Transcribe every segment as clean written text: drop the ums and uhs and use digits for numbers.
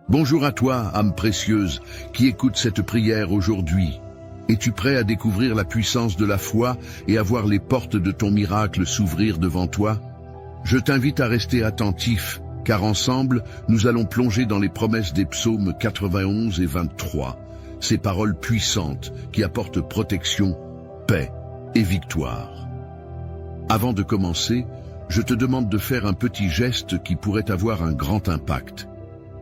Bonjour à toi, âme précieuse, qui écoute cette prière aujourd'hui. Es-tu prêt à découvrir la puissance de la foi et à voir les portes de ton miracle s'ouvrir devant toi? Je t'invite à rester attentif, car ensemble, nous allons plonger dans les promesses des psaumes 91 et 23, ces paroles puissantes qui apportent protection, paix et victoire. Avant de commencer, je te demande de faire un petit geste qui pourrait avoir un grand impact.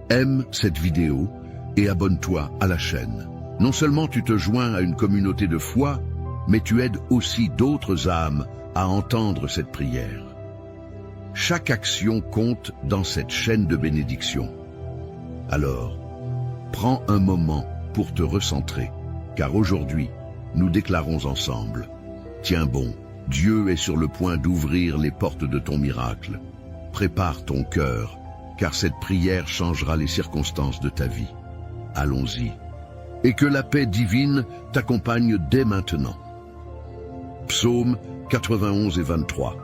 Aime cette vidéo et abonne-toi à la chaîne. Non seulement tu te joins à une communauté de foi, mais tu aides aussi d'autres âmes à entendre cette prière. Chaque action compte dans cette chaîne de bénédiction. Alors, prends un moment pour te recentrer, car aujourd'hui, nous déclarons ensemble. Tiens bon, Dieu est sur le point d'ouvrir les portes de ton miracle. Prépare ton cœur, car cette prière changera les circonstances de ta vie. Allons-y. Et que la paix divine t'accompagne dès maintenant. Psaume 91 et 23.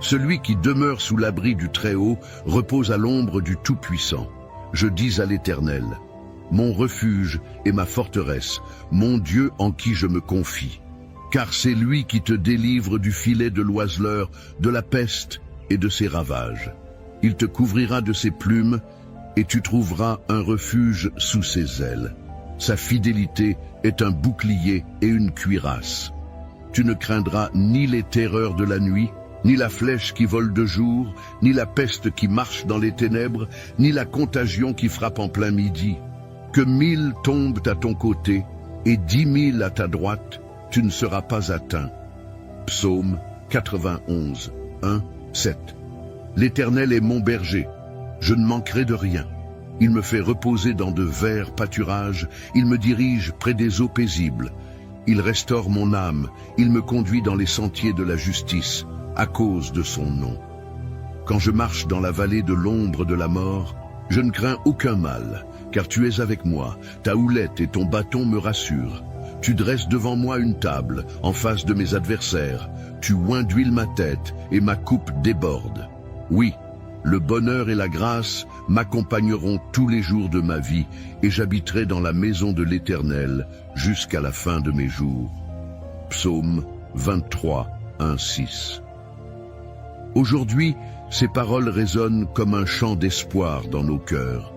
Celui qui demeure sous l'abri du Très-Haut repose à l'ombre du Tout-Puissant. Je dis à l'Éternel, mon refuge et ma forteresse, mon Dieu en qui je me confie. Car c'est lui qui te délivre du filet de l'oiseleur, de la peste et de ses ravages. Il te couvrira de ses plumes, et tu trouveras un refuge sous ses ailes. Sa fidélité est un bouclier et une cuirasse. Tu ne craindras ni les terreurs de la nuit, ni la flèche qui vole de jour, ni la peste qui marche dans les ténèbres, ni la contagion qui frappe en plein midi. Que 1000 tombent à ton côté, et 10 000 à ta droite, tu ne seras pas atteint. Psaume 91, 1, 7. L'Éternel est mon berger, je ne manquerai de rien. Il me fait reposer dans de verts pâturages, il me dirige près des eaux paisibles. Il restaure mon âme, il me conduit dans les sentiers de la justice, à cause de son nom. Quand je marche dans la vallée de l'ombre de la mort, je ne crains aucun mal, car tu es avec moi, ta houlette et ton bâton me rassurent. Tu dresses devant moi une table, en face de mes adversaires, tu oins d'huile ma tête et ma coupe déborde. Oui, le bonheur et la grâce m'accompagneront tous les jours de ma vie et j'habiterai dans la maison de l'Éternel jusqu'à la fin de mes jours. Psaume 23, 1, 6. Aujourd'hui, ces paroles résonnent comme un chant d'espoir dans nos cœurs.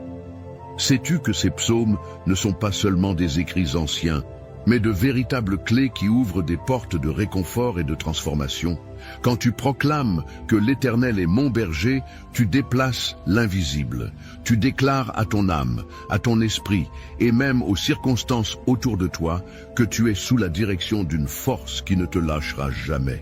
Sais-tu que ces psaumes ne sont pas seulement des écrits anciens, mais de véritables clés qui ouvrent des portes de réconfort et de transformation? Quand tu proclames que l'Éternel est mon berger, tu déplaces l'invisible. Tu déclares à ton âme, à ton esprit et même aux circonstances autour de toi que tu es sous la direction d'une force qui ne te lâchera jamais.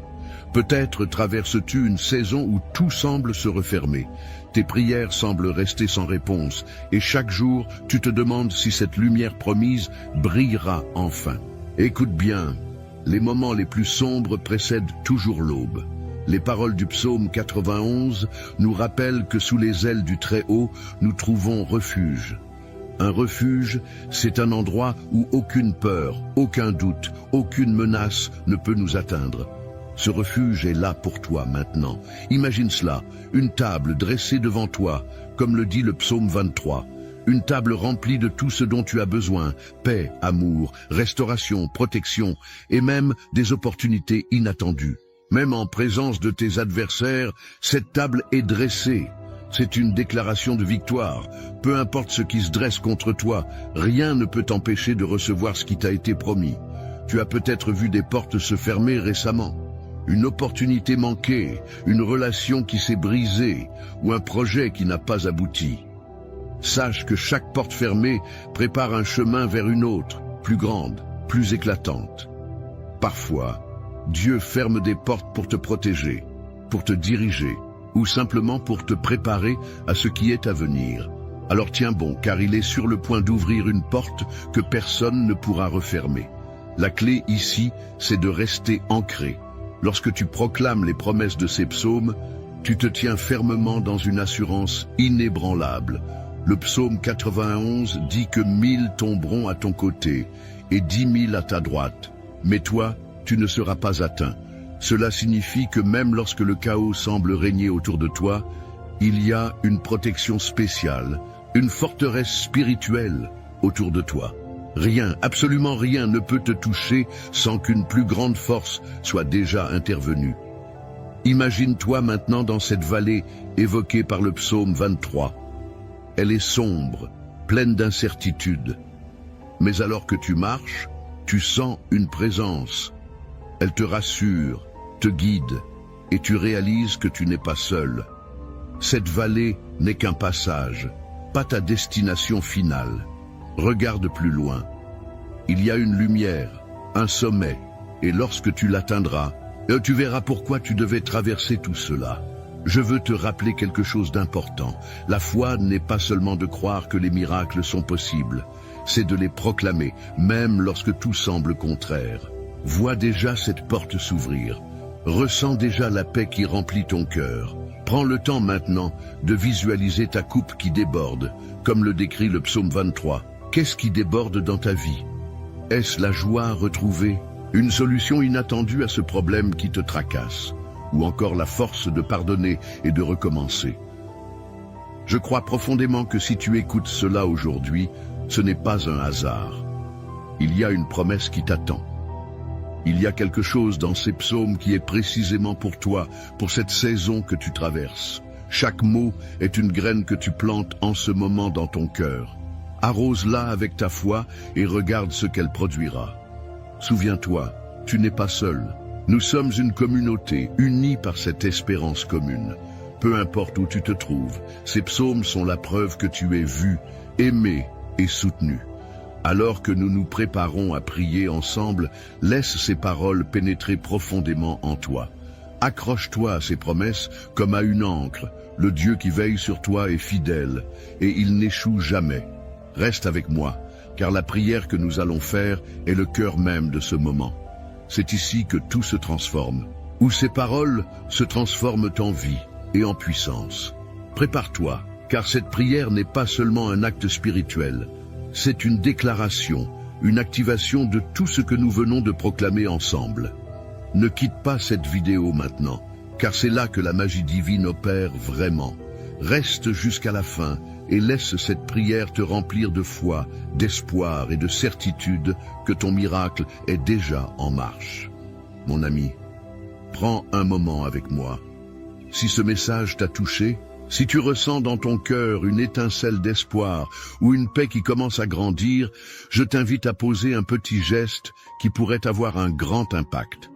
Peut-être traverses-tu une saison où tout semble se refermer. Tes prières semblent rester sans réponse et chaque jour, tu te demandes si cette lumière promise brillera enfin. Écoute bien. Les moments les plus sombres précèdent toujours l'aube. Les paroles du psaume 91 nous rappellent que sous les ailes du Très-Haut, nous trouvons refuge. Un refuge, c'est un endroit où aucune peur, aucun doute, aucune menace ne peut nous atteindre. Ce refuge est là pour toi maintenant. Imagine cela, une table dressée devant toi, comme le dit le psaume 23. Une table remplie de tout ce dont tu as besoin, paix, amour, restauration, protection, et même des opportunités inattendues. Même en présence de tes adversaires, cette table est dressée. C'est une déclaration de victoire. Peu importe ce qui se dresse contre toi, rien ne peut t'empêcher de recevoir ce qui t'a été promis. Tu as peut-être vu des portes se fermer récemment. Une opportunité manquée, une relation qui s'est brisée, ou un projet qui n'a pas abouti. Sache que chaque porte fermée prépare un chemin vers une autre, plus grande, plus éclatante. Parfois, Dieu ferme des portes pour te protéger, pour te diriger, ou simplement pour te préparer à ce qui est à venir. Alors tiens bon, car il est sur le point d'ouvrir une porte que personne ne pourra refermer. La clé ici, c'est de rester ancré. Lorsque tu proclames les promesses de ces psaumes, tu te tiens fermement dans une assurance inébranlable. Le psaume 91 dit que 1000 tomberont à ton côté et 10 000 à ta droite. Mais toi, tu ne seras pas atteint. Cela signifie que même lorsque le chaos semble régner autour de toi, il y a une protection spéciale, une forteresse spirituelle autour de toi. Rien, absolument rien ne peut te toucher sans qu'une plus grande force soit déjà intervenue. Imagine-toi maintenant dans cette vallée évoquée par le psaume 23. Elle est sombre, pleine d'incertitudes. Mais alors que tu marches, tu sens une présence. Elle te rassure, te guide, et tu réalises que tu n'es pas seul. Cette vallée n'est qu'un passage, pas ta destination finale. Regarde plus loin. Il y a une lumière, un sommet, et lorsque tu l'atteindras, tu verras pourquoi tu devais traverser tout cela. Je veux te rappeler quelque chose d'important. La foi n'est pas seulement de croire que les miracles sont possibles, c'est de les proclamer, même lorsque tout semble contraire. Vois déjà cette porte s'ouvrir. Ressens déjà la paix qui remplit ton cœur. Prends le temps maintenant de visualiser ta coupe qui déborde, comme le décrit le psaume 23. Qu'est-ce qui déborde dans ta vie? Est-ce la joie retrouvée, une solution inattendue à ce problème qui te tracasse, ou encore la force de pardonner et de recommencer? Je crois profondément que si tu écoutes cela aujourd'hui, ce n'est pas un hasard. Il y a une promesse qui t'attend. Il y a quelque chose dans ces psaumes qui est précisément pour toi, pour cette saison que tu traverses. Chaque mot est une graine que tu plantes en ce moment dans ton cœur. Arrose-la avec ta foi et regarde ce qu'elle produira. Souviens-toi, tu n'es pas seul. Nous sommes une communauté unie par cette espérance commune. Peu importe où tu te trouves, ces psaumes sont la preuve que tu es vu, aimé et soutenu. Alors que nous nous préparons à prier ensemble, laisse ces paroles pénétrer profondément en toi. Accroche-toi à ces promesses comme à une ancre. Le Dieu qui veille sur toi est fidèle et il n'échoue jamais. Reste avec moi, car la prière que nous allons faire est le cœur même de ce moment. C'est ici que tout se transforme, où ces paroles se transforment en vie et en puissance. Prépare-toi, car cette prière n'est pas seulement un acte spirituel. C'est une déclaration, une activation de tout ce que nous venons de proclamer ensemble. Ne quitte pas cette vidéo maintenant, car c'est là que la magie divine opère vraiment. Reste jusqu'à la fin et laisse cette prière te remplir de foi, d'espoir et de certitude que ton miracle est déjà en marche. Mon ami, prends un moment avec moi. Si ce message t'a touché, si tu ressens dans ton cœur une étincelle d'espoir ou une paix qui commence à grandir, je t'invite à poser un petit geste qui pourrait avoir un grand impact.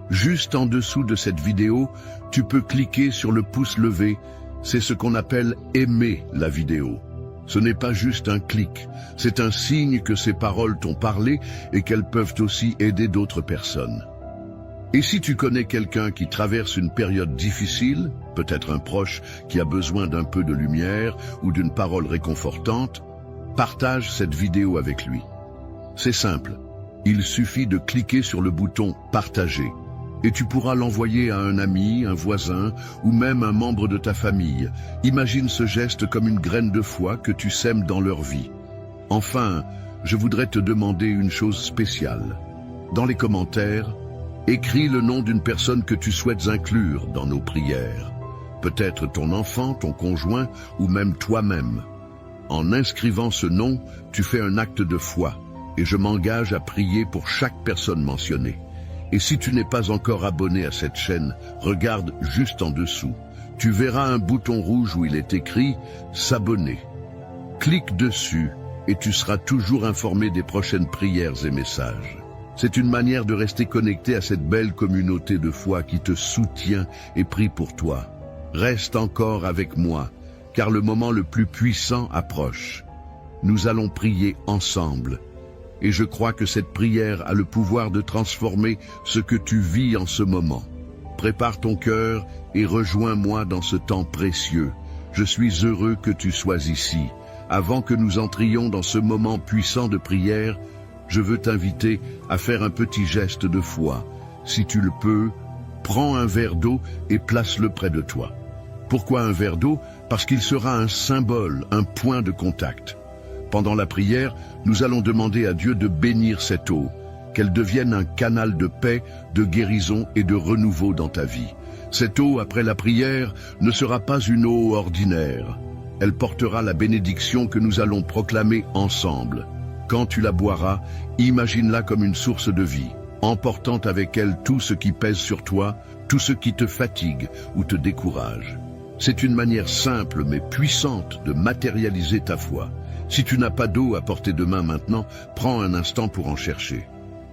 Juste en dessous de cette vidéo, tu peux cliquer sur le pouce levé. C'est ce qu'on appelle aimer la vidéo. Ce n'est pas juste un clic, c'est un signe que ces paroles t'ont parlé et qu'elles peuvent aussi aider d'autres personnes. Et si tu connais quelqu'un qui traverse une période difficile, peut-être un proche qui a besoin d'un peu de lumière ou d'une parole réconfortante, partage cette vidéo avec lui. C'est simple, il suffit de cliquer sur le bouton « Partager » et tu pourras l'envoyer à un ami, un voisin ou même un membre de ta famille. Imagine ce geste comme une graine de foi que tu sèmes dans leur vie. Enfin, je voudrais te demander une chose spéciale. Dans les commentaires, écris le nom d'une personne que tu souhaites inclure dans nos prières. Peut-être ton enfant, ton conjoint ou même toi-même. En inscrivant ce nom, tu fais un acte de foi et je m'engage à prier pour chaque personne mentionnée. Et si tu n'es pas encore abonné à cette chaîne, regarde juste en dessous. Tu verras un bouton rouge où il est écrit « S'abonner ». Clique dessus et tu seras toujours informé des prochaines prières et messages. C'est une manière de rester connecté à cette belle communauté de foi qui te soutient et prie pour toi. Reste encore avec moi, car le moment le plus puissant approche. Nous allons prier ensemble. Et je crois que cette prière a le pouvoir de transformer ce que tu vis en ce moment. Prépare ton cœur et rejoins-moi dans ce temps précieux. Je suis heureux que tu sois ici. Avant que nous entrions dans ce moment puissant de prière, je veux t'inviter à faire un petit geste de foi. Si tu le peux, prends un verre d'eau et place-le près de toi. Pourquoi un verre d'eau? Parce qu'il sera un symbole, un point de contact. Pendant la prière, nous allons demander à Dieu de bénir cette eau, qu'elle devienne un canal de paix, de guérison et de renouveau dans ta vie. Cette eau, après la prière, ne sera pas une eau ordinaire. Elle portera la bénédiction que nous allons proclamer ensemble. Quand tu la boiras, imagine-la comme une source de vie, emportant avec elle tout ce qui pèse sur toi, tout ce qui te fatigue ou te décourage. C'est une manière simple mais puissante de matérialiser ta foi. Si tu n'as pas d'eau à portée de main maintenant, prends un instant pour en chercher.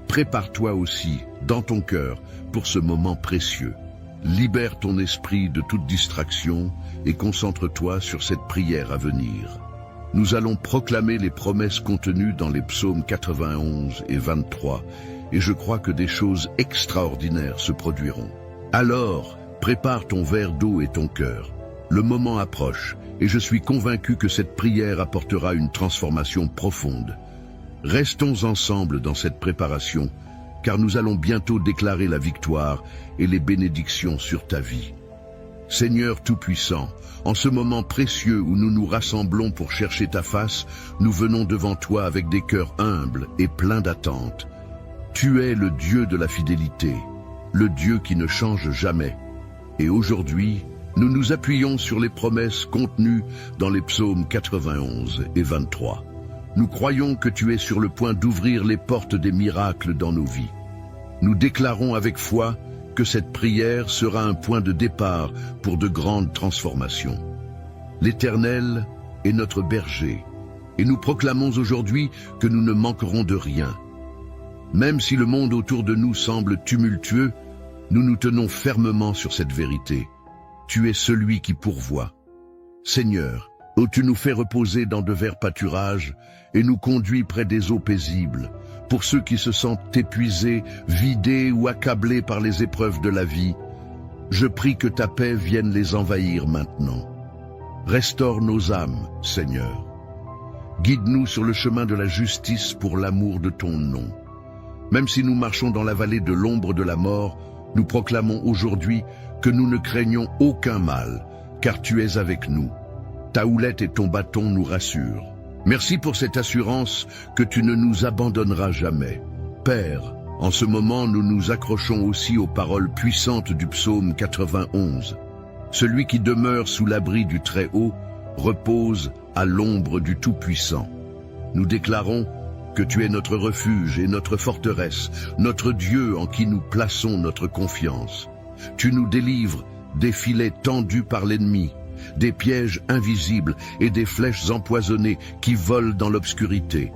Prépare-toi aussi, dans ton cœur, pour ce moment précieux. Libère ton esprit de toute distraction et concentre-toi sur cette prière à venir. Nous allons proclamer les promesses contenues dans les psaumes 91 et 23, et je crois que des choses extraordinaires se produiront. Alors, prépare ton verre d'eau et ton cœur. Le moment approche, et je suis convaincu que cette prière apportera une transformation profonde. Restons ensemble dans cette préparation, car nous allons bientôt déclarer la victoire et les bénédictions sur ta vie. Seigneur Tout-Puissant, en ce moment précieux où nous nous rassemblons pour chercher ta face, nous venons devant toi avec des cœurs humbles et pleins d'attente. Tu es le Dieu de la fidélité, le Dieu qui ne change jamais. Et aujourd'hui, nous nous appuyons sur les promesses contenues dans les psaumes 91 et 23. Nous croyons que tu es sur le point d'ouvrir les portes des miracles dans nos vies. Nous déclarons avec foi que cette prière sera un point de départ pour de grandes transformations. L'Éternel est notre berger, et nous proclamons aujourd'hui que nous ne manquerons de rien. Même si le monde autour de nous semble tumultueux, nous nous tenons fermement sur cette vérité. Tu es celui qui pourvoit. Seigneur, ô tu nous fais reposer dans de verts pâturages et nous conduis près des eaux paisibles. Pour ceux qui se sentent épuisés, vidés ou accablés par les épreuves de la vie, je prie que ta paix vienne les envahir maintenant. Restaure nos âmes, Seigneur. Guide-nous sur le chemin de la justice pour l'amour de ton nom. Même si nous marchons dans la vallée de l'ombre de la mort, nous proclamons aujourd'hui que nous ne craignons aucun mal, car tu es avec nous. Ta houlette et ton bâton nous rassurent. Merci pour cette assurance que tu ne nous abandonneras jamais. Père, en ce moment nous nous accrochons aussi aux paroles puissantes du psaume 91. Celui qui demeure sous l'abri du Très-Haut repose à l'ombre du Tout-Puissant. Nous déclarons que tu es notre refuge et notre forteresse, notre Dieu en qui nous plaçons notre confiance. Tu nous délivres des filets tendus par l'ennemi, des pièges invisibles et des flèches empoisonnées qui volent dans l'obscurité.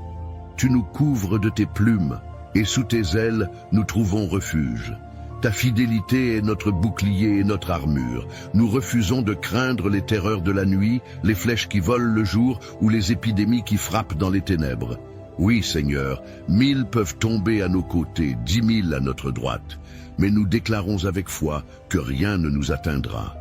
Tu nous couvres de tes plumes, et sous tes ailes nous trouvons refuge. Ta fidélité est notre bouclier et notre armure. Nous refusons de craindre les terreurs de la nuit, les flèches qui volent le jour ou les épidémies qui frappent dans les ténèbres. Oui, Seigneur, 1000 peuvent tomber à nos côtés, 10 000 à notre droite, mais nous déclarons avec foi que rien ne nous atteindra.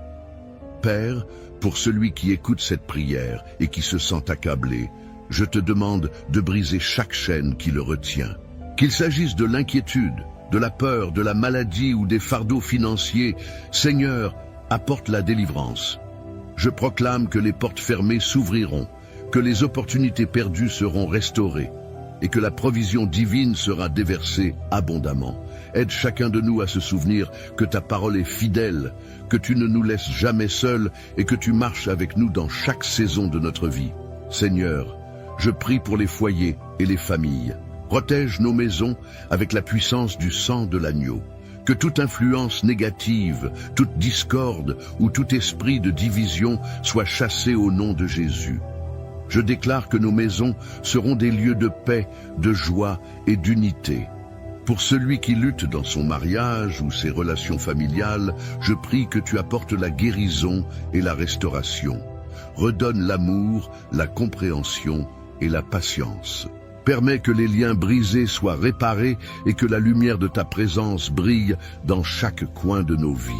Père, pour celui qui écoute cette prière et qui se sent accablé, je te demande de briser chaque chaîne qui le retient. Qu'il s'agisse de l'inquiétude, de la peur, de la maladie ou des fardeaux financiers, Seigneur, apporte la délivrance. Je proclame que les portes fermées s'ouvriront, que les opportunités perdues seront restaurées et que la provision divine sera déversée abondamment. Aide chacun de nous à se souvenir que ta parole est fidèle, que tu ne nous laisses jamais seuls et que tu marches avec nous dans chaque saison de notre vie. Seigneur, je prie pour les foyers et les familles. Protège nos maisons avec la puissance du sang de l'agneau. Que toute influence négative, toute discorde ou tout esprit de division soit chassé au nom de Jésus. Je déclare que nos maisons seront des lieux de paix, de joie et d'unité. Pour celui qui lutte dans son mariage ou ses relations familiales, je prie que tu apportes la guérison et la restauration. Redonne l'amour, la compréhension et la patience. Permets que les liens brisés soient réparés et que la lumière de ta présence brille dans chaque coin de nos vies.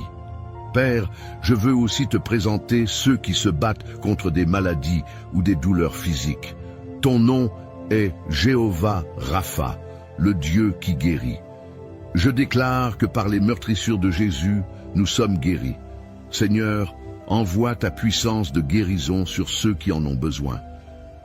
Père, je veux aussi te présenter ceux qui se battent contre des maladies ou des douleurs physiques. Ton nom est Jéhovah Rapha, le Dieu qui guérit. Je déclare que par les meurtrissures de Jésus, nous sommes guéris. Seigneur, envoie ta puissance de guérison sur ceux qui en ont besoin.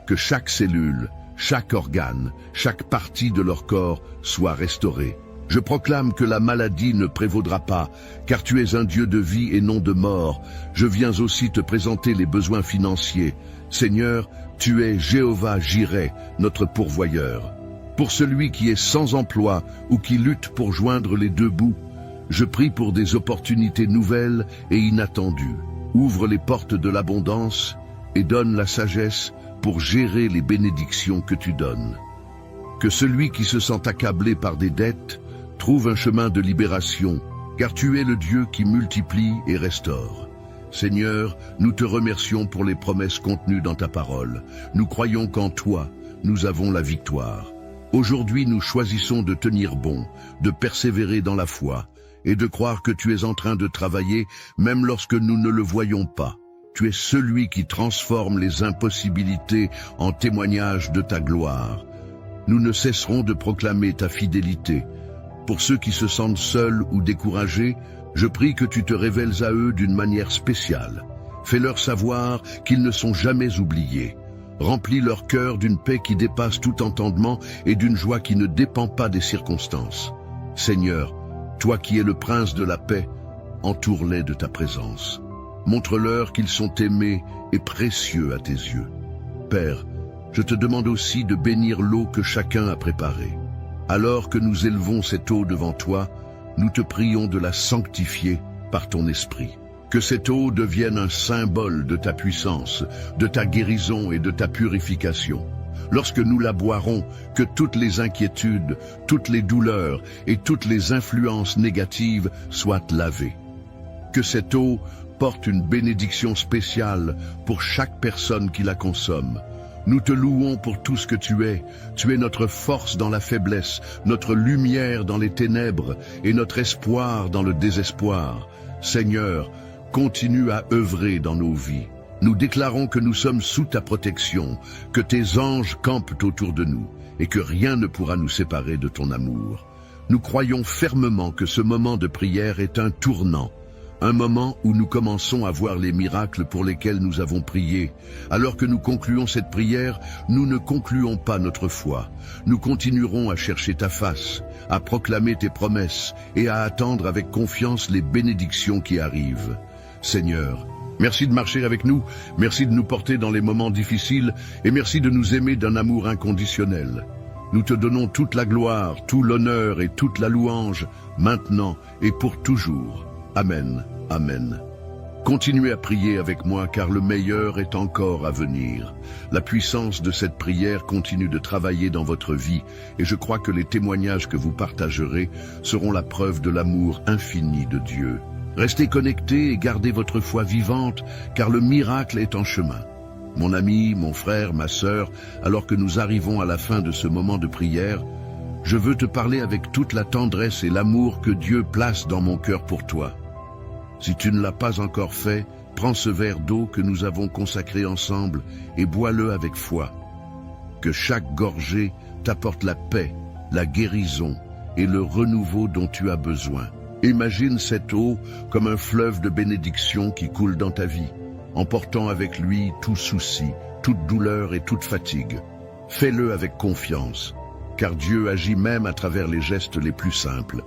Que chaque cellule, chaque organe, chaque partie de leur corps soit restaurée. Je proclame que la maladie ne prévaudra pas, car tu es un Dieu de vie et non de mort. Je viens aussi te présenter les besoins financiers. Seigneur, tu es Jéhovah Jireh, notre pourvoyeur. Pour celui qui est sans emploi ou qui lutte pour joindre les deux bouts, je prie pour des opportunités nouvelles et inattendues. Ouvre les portes de l'abondance et donne la sagesse pour gérer les bénédictions que tu donnes. Que celui qui se sent accablé par des dettes trouve un chemin de libération, car tu es le Dieu qui multiplie et restaure. Seigneur, nous te remercions pour les promesses contenues dans ta parole. Nous croyons qu'en toi, nous avons la victoire. Aujourd'hui, nous choisissons de tenir bon, de persévérer dans la foi et de croire que tu es en train de travailler même lorsque nous ne le voyons pas. Tu es celui qui transforme les impossibilités en témoignage de ta gloire. Nous ne cesserons de proclamer ta fidélité. Pour ceux qui se sentent seuls ou découragés, je prie que tu te révèles à eux d'une manière spéciale. Fais-leur savoir qu'ils ne sont jamais oubliés. Remplis leur cœur d'une paix qui dépasse tout entendement et d'une joie qui ne dépend pas des circonstances. Seigneur, toi qui es le prince de la paix, entoure-les de ta présence. Montre-leur qu'ils sont aimés et précieux à tes yeux. Père, je te demande aussi de bénir l'eau que chacun a préparée. Alors que nous élevons cette eau devant toi, nous te prions de la sanctifier par ton esprit. Que cette eau devienne un symbole de ta puissance, de ta guérison et de ta purification. Lorsque nous la boirons, que toutes les inquiétudes, toutes les douleurs et toutes les influences négatives soient lavées. Que cette eau porte une bénédiction spéciale pour chaque personne qui la consomme. Nous te louons pour tout ce que tu es. Tu es notre force dans la faiblesse, notre lumière dans les ténèbres et notre espoir dans le désespoir. Seigneur, continue à œuvrer dans nos vies. Nous déclarons que nous sommes sous ta protection, que tes anges campent autour de nous et que rien ne pourra nous séparer de ton amour. Nous croyons fermement que ce moment de prière est un tournant, un moment où nous commençons à voir les miracles pour lesquels nous avons prié. Alors que nous concluons cette prière, nous ne concluons pas notre foi. Nous continuerons à chercher ta face, à proclamer tes promesses et à attendre avec confiance les bénédictions qui arrivent. Seigneur, merci de marcher avec nous, merci de nous porter dans les moments difficiles et merci de nous aimer d'un amour inconditionnel. Nous te donnons toute la gloire, tout l'honneur et toute la louange, maintenant et pour toujours. Amen. Amen. Continuez à prier avec moi car le meilleur est encore à venir. La puissance de cette prière continue de travailler dans votre vie et je crois que les témoignages que vous partagerez seront la preuve de l'amour infini de Dieu. Restez connectés et gardez votre foi vivante car le miracle est en chemin. Mon ami, mon frère, ma sœur, alors que nous arrivons à la fin de ce moment de prière, je veux te parler avec toute la tendresse et l'amour que Dieu place dans mon cœur pour toi. Si tu ne l'as pas encore fait, prends ce verre d'eau que nous avons consacré ensemble et bois-le avec foi. Que chaque gorgée t'apporte la paix, la guérison et le renouveau dont tu as besoin. Imagine cette eau comme un fleuve de bénédiction qui coule dans ta vie, emportant avec lui tout souci, toute douleur et toute fatigue. Fais-le avec confiance, car Dieu agit même à travers les gestes les plus simples.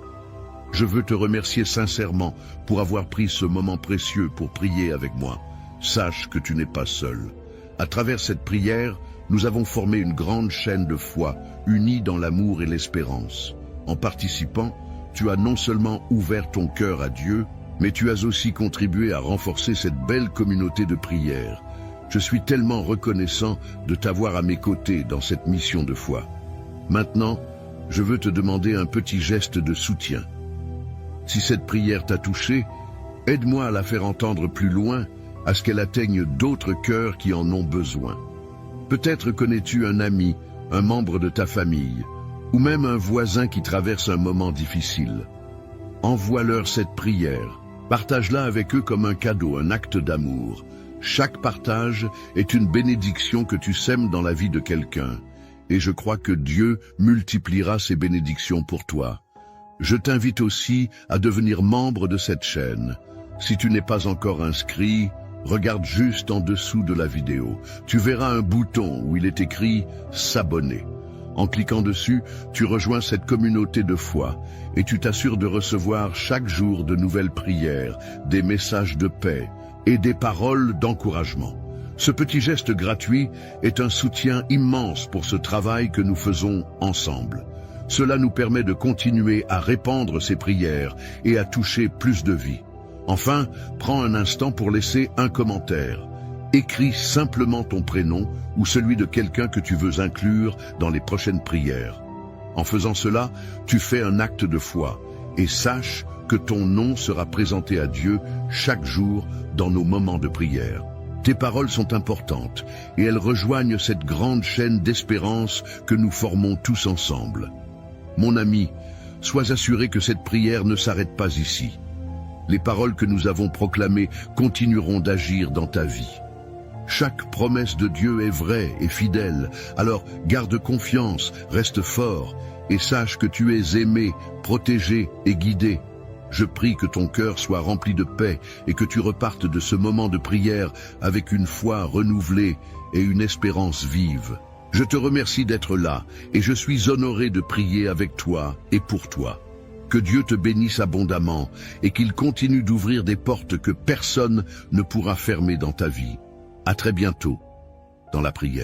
Je veux te remercier sincèrement pour avoir pris ce moment précieux pour prier avec moi. Sache que tu n'es pas seul. À travers cette prière, nous avons formé une grande chaîne de foi, unie dans l'amour et l'espérance. En participant, tu as non seulement ouvert ton cœur à Dieu, mais tu as aussi contribué à renforcer cette belle communauté de prière. Je suis tellement reconnaissant de t'avoir à mes côtés dans cette mission de foi. Maintenant, je veux te demander un petit geste de soutien. Si cette prière t'a touché, aide-moi à la faire entendre plus loin, à ce qu'elle atteigne d'autres cœurs qui en ont besoin. Peut-être connais-tu un ami, un membre de ta famille, ou même un voisin qui traverse un moment difficile. Envoie-leur cette prière, partage-la avec eux comme un cadeau, un acte d'amour. Chaque partage est une bénédiction que tu sèmes dans la vie de quelqu'un, et je crois que Dieu multipliera ces bénédictions pour toi. Je t'invite aussi à devenir membre de cette chaîne. Si tu n'es pas encore inscrit, regarde juste en dessous de la vidéo. Tu verras un bouton où il est écrit « S'abonner ». En cliquant dessus, tu rejoins cette communauté de foi et tu t'assures de recevoir chaque jour de nouvelles prières, des messages de paix et des paroles d'encouragement. Ce petit geste gratuit est un soutien immense pour ce travail que nous faisons ensemble. Cela nous permet de continuer à répandre ces prières et à toucher plus de vies. Enfin, prends un instant pour laisser un commentaire. Écris simplement ton prénom ou celui de quelqu'un que tu veux inclure dans les prochaines prières. En faisant cela, tu fais un acte de foi et sache que ton nom sera présenté à Dieu chaque jour dans nos moments de prière. Tes paroles sont importantes et elles rejoignent cette grande chaîne d'espérance que nous formons tous ensemble. Mon ami, sois assuré que cette prière ne s'arrête pas ici. Les paroles que nous avons proclamées continueront d'agir dans ta vie. Chaque promesse de Dieu est vraie et fidèle, alors garde confiance, reste fort et sache que tu es aimé, protégé et guidé. Je prie que ton cœur soit rempli de paix et que tu repartes de ce moment de prière avec une foi renouvelée et une espérance vive. Je te remercie d'être là et je suis honoré de prier avec toi et pour toi. Que Dieu te bénisse abondamment et qu'il continue d'ouvrir des portes que personne ne pourra fermer dans ta vie. À très bientôt dans la prière.